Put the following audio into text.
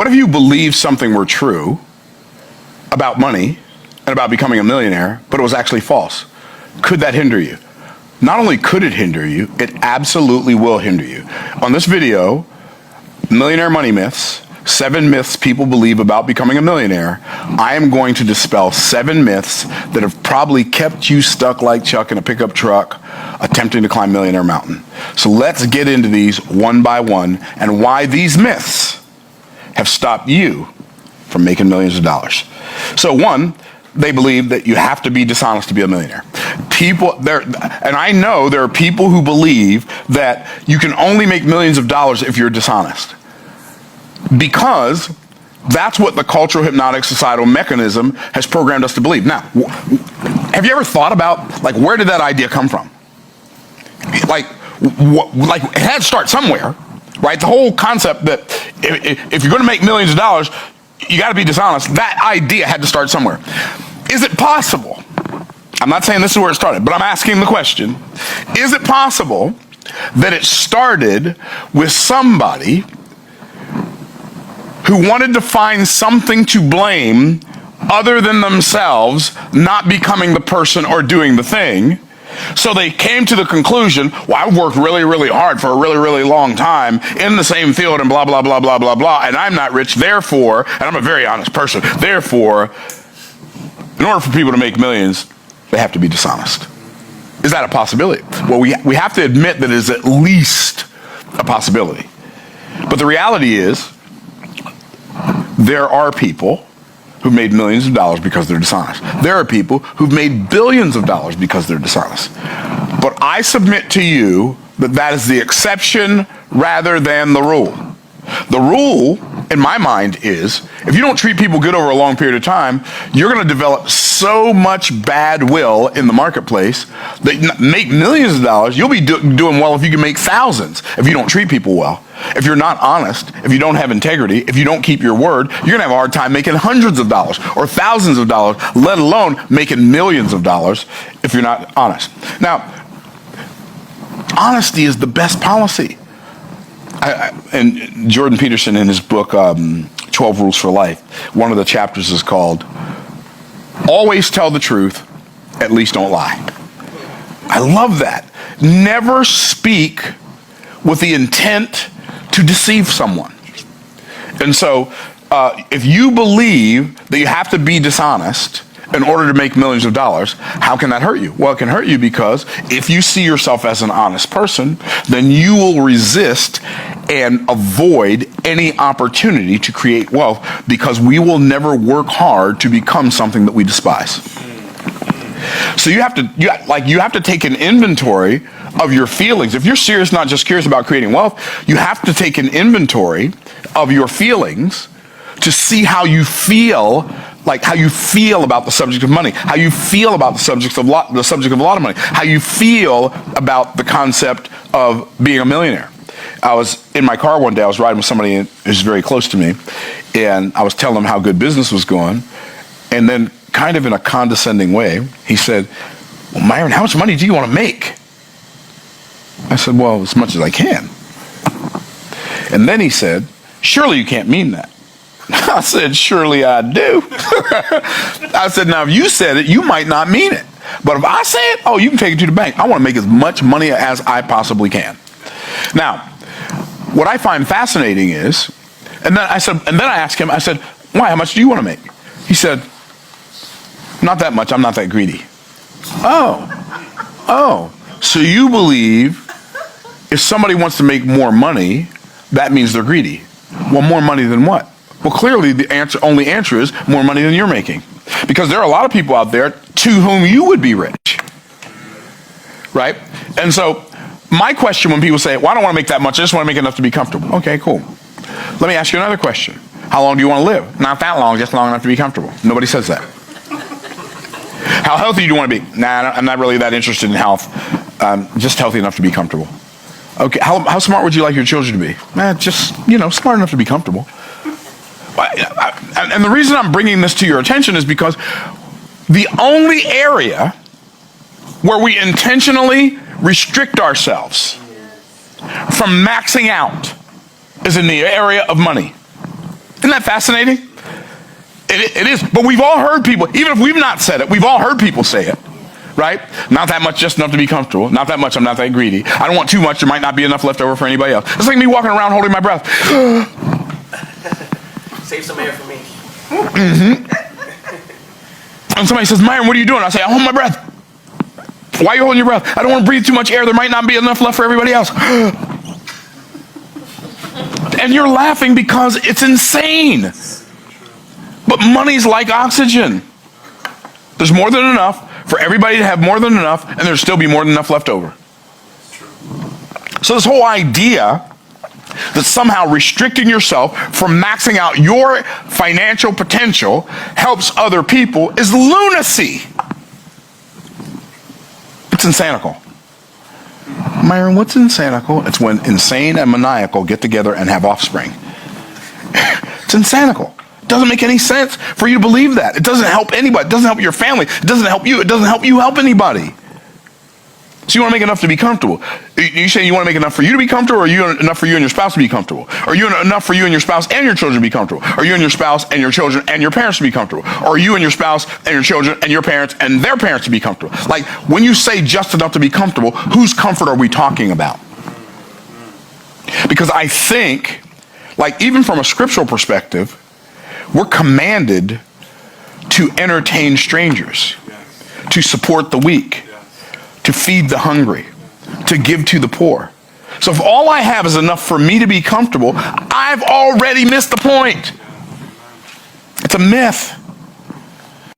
What if you believed something were true about money and about becoming a millionaire, but it was actually false? Could that hinder you? Not only could it hinder you, it absolutely will hinder you. On this video, Millionaire Money Myths, 7 myths people believe about becoming a millionaire, I am going to dispel 7 myths that have probably kept you stuck like Chuck in a pickup truck attempting to climb Millionaire Mountain. So let's get into these one by one and why these myths have stopped you from making millions of dollars. So 1, they believe that you have to be dishonest to be a millionaire. And I know there are people who believe that you can only make millions of dollars if you're dishonest. Because that's what the cultural hypnotic societal mechanism has programmed us to believe. Now, have you ever thought about, like, where did that idea come from? Like it had to start somewhere, right? The whole concept that if you're going to make millions of dollars, you got to be dishonest. That idea had to start somewhere. Is it possible? I'm not saying this is where it started, but I'm asking the question. Is it possible that it started with somebody who wanted to find something to blame other than themselves not becoming the person or doing the thing? So they came to the conclusion, well, I've worked really, really hard for a really, really long time in the same field and blah, blah, blah, blah, blah, blah, and I'm not rich, therefore, and I'm a very honest person, therefore, in order for people to make millions, they have to be dishonest. Is that a possibility? Well, we have to admit that it is at least a possibility. But the reality is, there are people who've made millions of dollars because they're dishonest. There are people who've made billions of dollars because they're dishonest. But I submit to you that that is the exception rather than the rule. The rule, in my mind, is if you don't treat people good over a long period of time, you're going to develop so much bad will in the marketplace that you make millions of dollars. You'll be doing well if you can make thousands if you don't treat people well. If you're not honest, if you don't have integrity, if you don't keep your word, you're going to have a hard time making hundreds of dollars or thousands of dollars, let alone making millions of dollars if you're not honest. Now, honesty is the best policy. And Jordan Peterson, in his book, 12 Rules for Life, one of the chapters is called, Always Tell the Truth, At Least Don't Lie. I love that. Never speak with the intent to deceive someone. And so, if you believe that you have to be dishonest in order to make millions of dollars, how can that hurt you? Well, it can hurt you because if you see yourself as an honest person, then you will resist and avoid any opportunity to create wealth because we will never work hard to become something that we despise. So you have to take an inventory of your feelings. If you're serious, not just curious about creating wealth, you have to take an inventory of your feelings to see how you feel, like how you feel about the subject of money, how you feel about the subject of a lot of money, how you feel about the concept of being a millionaire. I was in my car one day, I was riding with somebody who's very close to me, and I was telling him how good business was going, and then kind of in a condescending way, he said, well, Myron, how much money do you want to make? I said, well, as much as I can. And then he said, surely you can't mean that. I said, surely I do. I said, now if you said it, you might not mean it. But if I say it, oh, you can take it to the bank. I want to make as much money as I possibly can. Now, what I find fascinating is, and then I asked him, I said, why, how much do you want to make? He said, not that much, I'm not that greedy. Oh, so you believe if somebody wants to make more money, that means they're greedy. Well, more money than what? Well, clearly the only answer is more money than you're making. Because there are a lot of people out there to whom you would be rich. Right? And so my question when people say, well, I don't want to make that much, I just want to make enough to be comfortable. Okay, cool. Let me ask you another question. How long do you want to live? Not that long, just long enough to be comfortable. Nobody says that. How healthy do you want to be? Nah, I'm not really that interested in health. Just healthy enough to be comfortable. Okay, how smart would you like your children to be? Just, smart enough to be comfortable. And the reason I'm bringing this to your attention is because the only area where we intentionally restrict ourselves from maxing out is in the area of money. Isn't Isn't that fascinating? It is. But we've all heard people, even if we've not said it, we've all heard people say it. Right? Not that much, just enough to be comfortable. Not that much, I'm not that greedy. I don't want too much, there might not be enough left over for anybody else. It's like me walking around holding my breath. Save some air for me. And somebody says, Myron, what are you doing? I say, I hold my breath. Why are you holding your breath? I don't want to breathe too much air. There might not be enough left for everybody else. And you're laughing because it's insane. But money's like oxygen. There's more than enough for everybody to have more than enough, and there'll still be more than enough left over. So this whole idea that somehow restricting yourself from maxing out your financial potential helps other people is lunacy. It's insanical. Myron, what's insanical? It's when insane and maniacal get together and have offspring. It's insanical. It doesn't make any sense for you to believe that. It doesn't help anybody. It doesn't help your family. It doesn't help you. It doesn't help you help anybody. So you want to make enough to be comfortable. You say you want to make enough for you to be comfortable, or you enough for you and your spouse to be comfortable? Are you enough for you and your spouse and your children to be comfortable? Are you and your spouse and your children and your parents to be comfortable? Or are you and your spouse and your children and your parents and their parents to be comfortable? Like, when you say just enough to be comfortable, whose comfort are we talking about? Because I think, like, even from a scriptural perspective, we're commanded to entertain strangers, to support the weak, to feed the hungry, to give to the poor. So if all I have is enough for me to be comfortable, I've already missed the point. It's a myth.